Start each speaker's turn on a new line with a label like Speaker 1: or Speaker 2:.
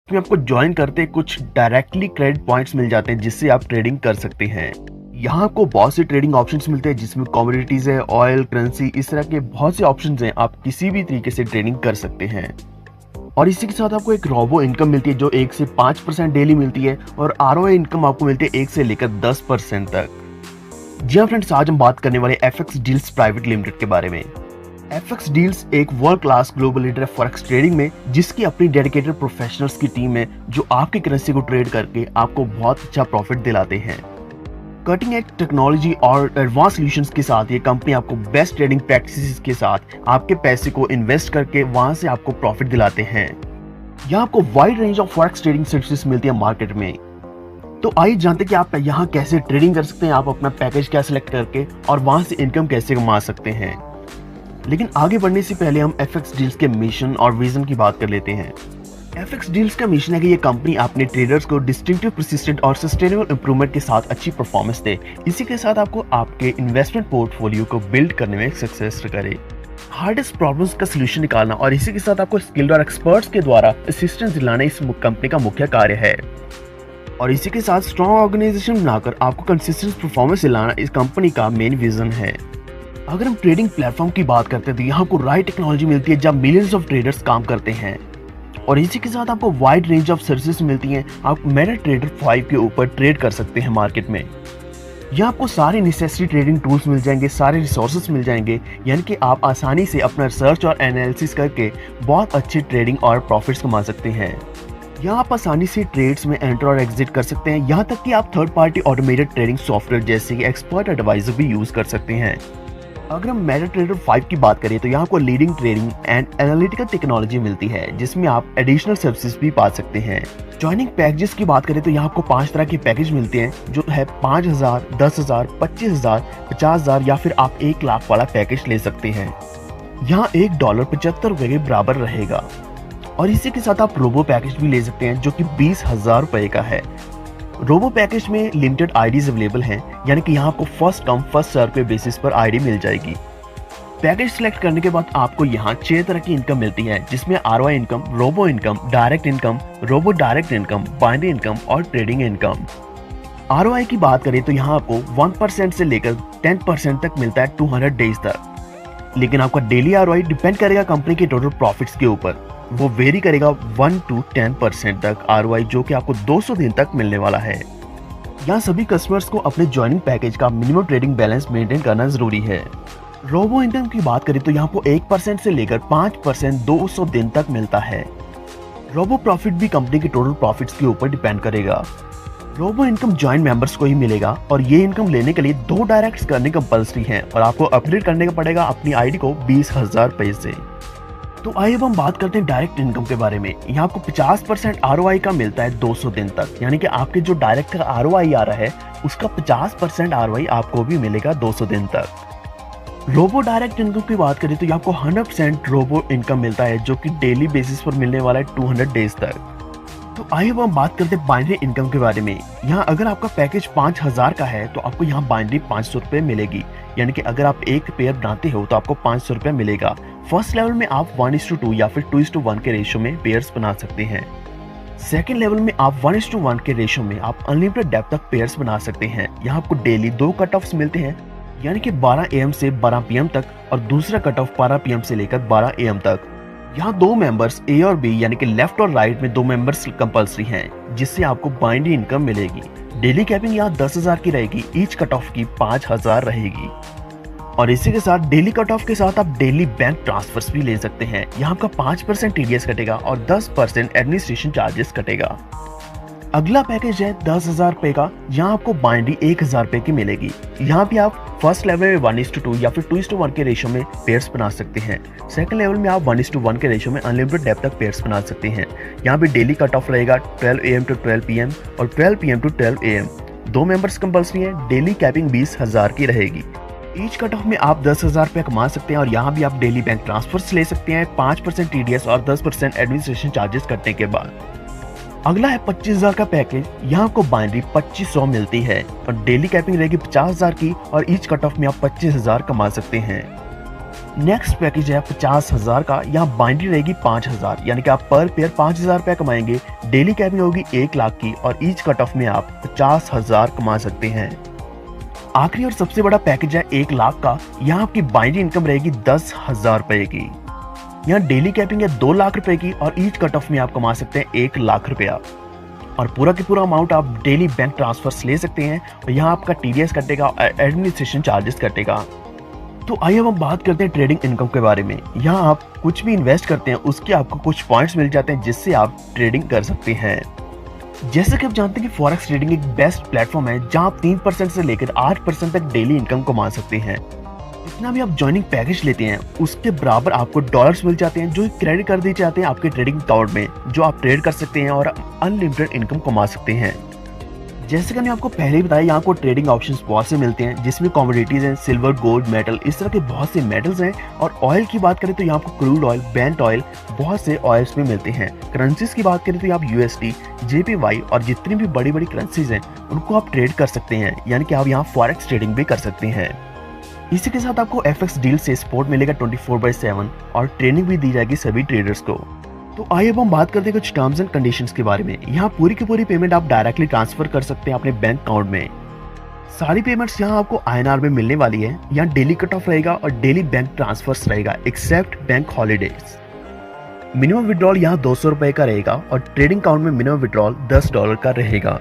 Speaker 1: इसमें आपको ज्वाइन करते कुछ डायरेक्टली क्रेडिट पॉइंट्स मिल जाते हैं जिससे आप ट्रेडिंग कर सकते हैं। यहाँ आपको बहुत से ट्रेडिंग ऑप्शंस मिलते हैं जिसमें कमोडिटीज है, ऑयल, करेंसी, इस तरह के बहुत से ऑप्शंस हैं। आप किसी भी तरीके से ट्रेडिंग कर सकते हैं। और इसी के साथ आपको एक रोबो इनकम मिलती है जो 1 से 5% डेली मिलती है और आरओआई इनकम आपको मिलती है 1 से लेकर 10% तक। जी हाँ फ्रेंड्स, आज हम बात करने वाले एफएक्स डील्स प्राइवेट लिमिटेड के बारे में। एफएक्स डील्स एक वर्ल्ड क्लास ग्लोबल लीडर है फॉरेक्स ट्रेडिंग में, जिसकी अपनी डेडिकेटेड प्रोफेशनल्स की टीम है जो आपकी करेंसी को ट्रेड करके आपको बहुत अच्छा प्रॉफिट दिलाते हैं। कटिंग एज टेक्नोलॉजी और एडवांस सॉल्यूशंस के साथ ये कंपनी आपको बेस्ट ट्रेडिंग प्रैक्टिसेस के साथ आपके पैसे को इन्वेस्ट करके वहां से आपको प्रॉफिट दिलाते हैं। यहाँ आपको wide range of forex trading services मिलती है मार्केट में। तो आइए जानते हैं कि आप यहाँ कैसे ट्रेडिंग कर सकते हैं, आप अपना पैकेज क्या सिलेक्ट करके और वहां से इनकम कैसे कमा सकते हैं। लेकिन आगे बढ़ने से पहले हम एफएक्स डील्स के मिशन और विजन की बात कर लेते हैं। एफएक्स डील्स का मिशन है कि ये कंपनी अपने ट्रेडर्स को डिस्टिंक्टिव, परसिस्टेंट और सस्टेनेबल इंप्रूवमेंट के साथ अच्छी परफॉर्मेंस दे। इसी के साथ आपको आपके इन्वेस्टमेंट पोर्टफोलियो को बिल्ड करने में सक्सेस करे, हार्डेस्ट प्रॉब्लम्स का सलूशन निकालना और इसी के साथ आपको स्किल्ड और एक्सपर्ट्स के द्वारा असिस्टेंस दिलाना इस कंपनी का मुख्य कार्य है। और इसी के साथ स्ट्रॉन्ग ऑर्गेनाइजेशन बनाकर आपको कंसिस्टेंट परफॉर्मेंस दिलाना इस कंपनी का मेन विजन है। अगर हम ट्रेडिंग प्लेटफॉर्म की बात करते हैं तो यहाँ को राइट टेक्नोलॉजी मिलती है जहाँ मिलियंस ऑफ ट्रेडर्स काम करते हैं और इसी के साथ आपको वाइड रेंज ऑफ सर्विसेज मिलती हैं। आप मेटाट्रेडर 5 के ऊपर ट्रेड कर सकते हैं मार्केट में। यहाँ आपको सारे नेसेसरी ट्रेडिंग टूल्स मिल जाएंगे, सारे रिसोर्सेज मिल जाएंगे, यानी कि आप आसानी से अपना रिसर्च और एनालिसिस करके बहुत अच्छे ट्रेडिंग और प्रॉफिट्स कमा सकते हैं। यहाँ आप आसानी से ट्रेड्स में एंटर और एग्जिट कर सकते हैं, यहाँ तक कि आप third party automated trading software जैसे कि एक्सपर्ट एडवाइजर भी यूज कर सकते हैं। अगर हम मेटाट्रेडर 5 की बात करें तो यहाँ को leading trading and analytical technology मिलती है जिसमें आप एडिशनल सर्विसेज भी पा सकते हैं। ज्वाइनिंग पैकेजेस की बात करें तो यहाँ आपको 5 तरह के पैकेज मिलते हैं जो है 5,000, 10,000, 25,000, 50,000 या फिर आप 1 लाख वाला पैकेज ले सकते हैं। यहाँ $1.75 के बराबर रहेगा। और इसी के साथ आप रोबो पैकेज भी ले सकते हैं जो कि 20,000 रुपए का है। रोबो पैकेज में लिमिटेड आईडीज अवेलेबल हैं, यानी कि यहाँ आपको फर्स्ट कम फर्स्ट सर्व के बेसिस पर आईडी मिल जाएगी। पैकेज सिलेक्ट करने के बाद आपको यहाँ 6 तरह की इनकम मिलती है जिसमें ROI income, robo income, direct income, robo direct income, binary income और ट्रेडिंग इनकम। आरओआई की बात करें तो यहाँ आपको 1% से लेकर 10% तक मिलता है 200 डेज तक। लेकिन आपका डेली आरओआई डिपेंड करेगा कंपनी के टोटल प्रॉफिट्स के ऊपर, वो वेरी करेगा 1 to 10% तक आरओआई, जो कि आपको 200 दिन तक मिलने वाला है। यहाँ सभी कस्टमर्स को अपने ज्वाइनिंग पैकेज का मिनिमम ट्रेडिंग बैलेंस मेंटेन करना जरूरी है। रोबो इनकम की बात करें तो यहाँ को 1% से लेकर 5% 200 दिन तक मिलता है। रोबो प्रॉफिट भी कंपनी के टोटल प्रॉफिट्स के ऊपर डिपेंड करेगा। रोबो इनकम ज्वाइन मेंबर्स को ही मिलेगा और ये इनकम लेने के लिए 2 डायरेक्ट्स करने कंपल्सरी है और आपको अपडेट करने का पड़ेगा अपनी आईडी को 20,000 रुपए से। तो आइए अब हम बात करते हैं डायरेक्ट इनकम के बारे में। यहाँ आपको 50% आरओआई का मिलता है 200 दिन तक, यानी कि आपके जो डायरेक्ट का आरओआई आ रहा है उसका 50% आरओआई आपको भी मिलेगा 200 दिन तक। रोबो डायरेक्ट इनकम की बात करें तो यहाँ आपको 100% रोबो इनकम मिलता है जो कि डेली बेसिस पर मिलने वाला है 200 डेज तक। तो आइए अब हम बात करते हैं बाइनरी इनकम के बारे में। यहाँ अगर आपका पैकेज 5,000 का है तो आपको यहाँ बाइनरी 500 रुपए मिलेगी, यानी कि अगर आप एक पेयर बनाते हो तो आपको 500 रुपए मिलेगा। फर्स्ट लेवल में आप 1:2 या फिर 2:1 के रेशियो में पेयर्स बना सकते हैं। सेकेंड लेवल में आप 1:1 के रेशियो में आप अनलिमिटेड डेप्थ तक पेयर्स बना सकते हैं। यहाँ आपको डेली 2 कट ऑफ्स मिलते हैं, यानी कि 12 AM से 12 PM तक और दूसरा कट ऑफ 12 PM से लेकर 12 AM तक। यहाँ 2 मेंबर्स ए और बी यानी कि लेफ्ट और राइट में 2 मेंबर्स कंपल्सरी हैं, जिससे आपको बाइनरी इनकम मिलेगी। डेली कैपिंग यहाँ 10,000 की रहेगी, ईच कट ऑफ की 5,000 रहेगी। और इसी के साथ डेली कट ऑफ के साथ आप डेली बैंक ट्रांसफर्स भी ले सकते हैं। यहाँ आपका 5% टीडीएस कटेगा और 10% एडमिनिस्ट्रेशन चार्जेस कटेगा। अगला पैकेज है 10,000 रुपए का, यहाँ आपको बाइनरी 1,000 रुपए की मिलेगी। यहाँ भी आप फर्स्ट लेवल में 1:2 या फिर 2:1 के रेशियो में पेयर्स बना सकते हैं। सेकंड लेवल में आप 1:1 के रेशियो में अनलिमिटेड डेप्थ तक पेयर्स बना सकते हैं। यहाँ भी डेली कट ऑफ रहेगा 12 AM to 12 PM और 12 PM to 12 AM। 2 members compulsory है। डेली कैपिंग 20,000 की रहेगी। ईच कट ऑफ में आप 10,000 रुपए कमा सकते हैं और यहाँ भी आप डेली बैंक ट्रांसफर्स ले सकते हैं 5% टीडीएस और 10% एडमिनिस्ट्रेशन चार्जेस कटने के बाद। अगला है 25,000 का पैकेज। यहाँ आपको बाइनरी 2500 मिलती है और डेली कैपिंग रहेगी 50,000 की और ईच कट ऑफ में आप 25,000 कमा सकते हैं। नेक्स्ट पैकेज है 50,000 का। यहाँ बाइंडिंग रहेगी 5,000, यानी कि आप पर पेयर 5,000 रुपया कमाएंगे। डेली कैपिंग होगी 1 लाख की और ईच कट ऑफ में आप 50,000 कमा सकते हैं। आखिरी और सबसे बड़ा पैकेज है 1 लाख का। यहाँ आपकी बाइंडिंग इनकम रहेगी 10,000 रुपए की। यहाँ डेली कैपिंग है 2 लाख रुपए की और ईच कट ऑफ में आप कमा सकते हैं 1 लाख रुपया। और पूरा के पूरा अमाउंट आप डेली बैंक ट्रांसफर्स ले सकते हैं और यहाँ आपका टीडीएस कटेगा, एडमिनिस्ट्रेशन चार्जेस कटेगा। तो आइए अब हम बात करते हैं ट्रेडिंग इनकम के बारे में। यहाँ आप कुछ भी इन्वेस्ट करते हैं उसके आपको कुछ पॉइंट्स मिल जाते हैं जिससे आप ट्रेडिंग कर सकते हैं। जैसे कि आप जानते हैं कि फॉरेक्स ट्रेडिंग एक बेस्ट प्लेटफॉर्म है जहां आप 3% से लेकर 8% तक डेली इनकम कमा सकते हैं। जितना भी आप ज्वाइनिंग पैकेज लेते हैं उसके बराबर आपको डॉलर्स मिल जाते हैं जो क्रेडिट कर दिए जाते हैं आपके ट्रेडिंग अकाउंट में, जो आप ट्रेड कर सकते हैं और अनलिमिटेड इनकम कमा सकते हैं। जैसे कि मैंने आपको पहले ही बताया, यहाँ को ट्रेडिंग ऑप्शंस बहुत से मिलते हैं जिसमें कमोडिटीज हैं, सिल्वर, गोल्ड, मेटल, इस तरह के बहुत से मेटल्स हैं। और ऑयल की बात करें तो यहाँ आपको क्रूड ऑयल, ब्रेंट ऑयल, बहुत से ऑयल्स में मिलते हैं। करेंसीज की बात करें तो आप यूएसडी, जेपीवाई और जितनी भी बड़ी बड़ी करेंसीज हैं उनको आप ट्रेड कर सकते हैं, यानी कि आप यहाँ फॉरेक्स ट्रेडिंग भी कर सकते हैं। इसी के साथ आपको एफएक्स डील से सपोर्ट मिलेगा 24/7 और ट्रेनिंग भी दी जाएगी सभी ट्रेडर्स को। तो आइए अब हम बात करते हैं कुछ टर्म्स एंड कंडीशंस के बारे में। यहाँ पूरी की पूरी पेमेंट आप डायरेक्टली ट्रांसफर कर सकते हैं अपने बैंक अकाउंट में। सारी पेमेंट्स यहाँ आपको आईएनआर में मिलने वाली है। यहाँ डेली कट ऑफ रहेगा और डेली बैंक ट्रांसफर्स रहेगा except bank holidays. Minimum withdrawal यहाँ 200 रुपए का रहेगा और ट्रेडिंग अकाउंट में मिनिमम विड्रॉल $10 का रहेगा।